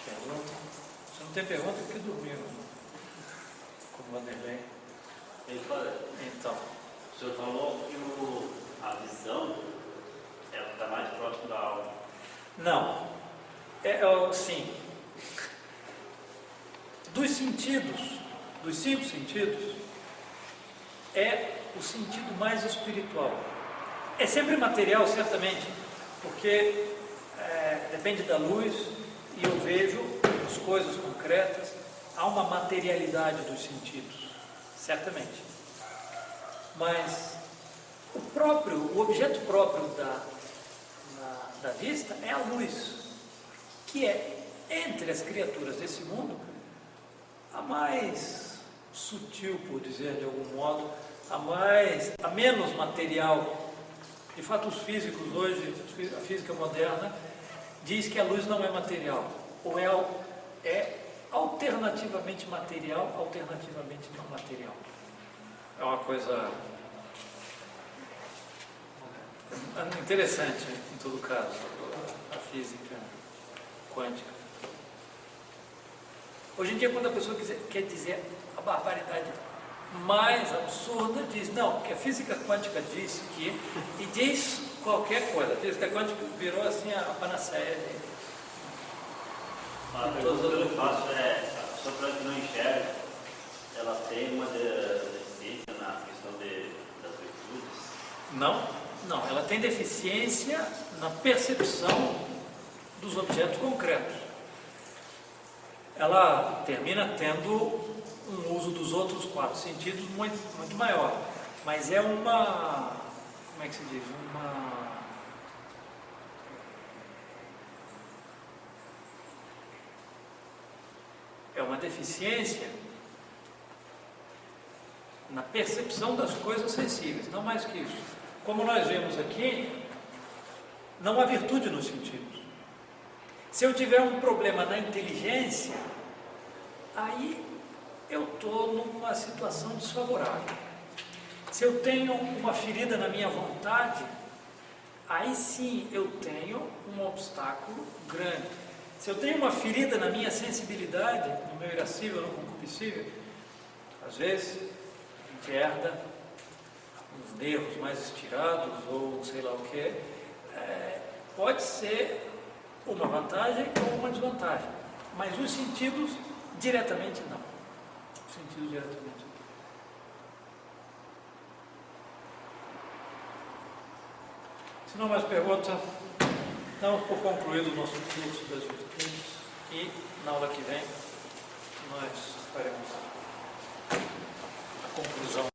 Pergunta? Se não tem pergunta, é porque dormiram, como Vanderlei. Então, o senhor falou que a visão está mais próxima da alma. Não. Sim. Dos sentidos, dos 5 sentidos, é o sentido mais espiritual. É sempre material, certamente, porque depende da luz e eu vejo as coisas concretas, há uma materialidade dos sentidos, certamente. Mas o objeto próprio da vista é a luz, que é, entre as criaturas desse mundo, a mais sutil, por dizer de algum modo, a menos material. De fato, os físicos hoje, a física moderna, diz que a luz não é material, ou é alternativamente material, alternativamente não material. É uma coisa interessante, em todo caso, a física quântica. Hoje em dia, quando a pessoa quer dizer a barbaridade mais absurda, diz, não, porque a física quântica diz que, e diz qualquer coisa. A física quântica virou assim a panaceia. A pergunta que eu faço a pessoa que não enxerga, ela tem uma deficiência na questão das virtudes? Não, ela tem deficiência na percepção dos objetos concretos. Ela termina tendo um uso dos outros 4 sentidos muito, muito maior, mas é uma, como é que se diz, uma deficiência na percepção das coisas sensíveis, não mais que isso. Como nós vemos aqui, não há virtude nos sentidos. Se eu tiver um problema na inteligência, aí eu estou numa situação desfavorável. Se eu tenho uma ferida na minha vontade, aí sim eu tenho um obstáculo grande. Se eu tenho uma ferida na minha sensibilidade, no meu irascível, no concupiscível, às vezes a gente herda uns nervos mais estirados ou sei lá o que, pode ser uma vantagem ou uma desvantagem, mas os sentidos diretamente não. Os sentidos diretamente não. Se não mais perguntas, damos por concluído o nosso curso das virtudes e na aula que vem nós faremos a conclusão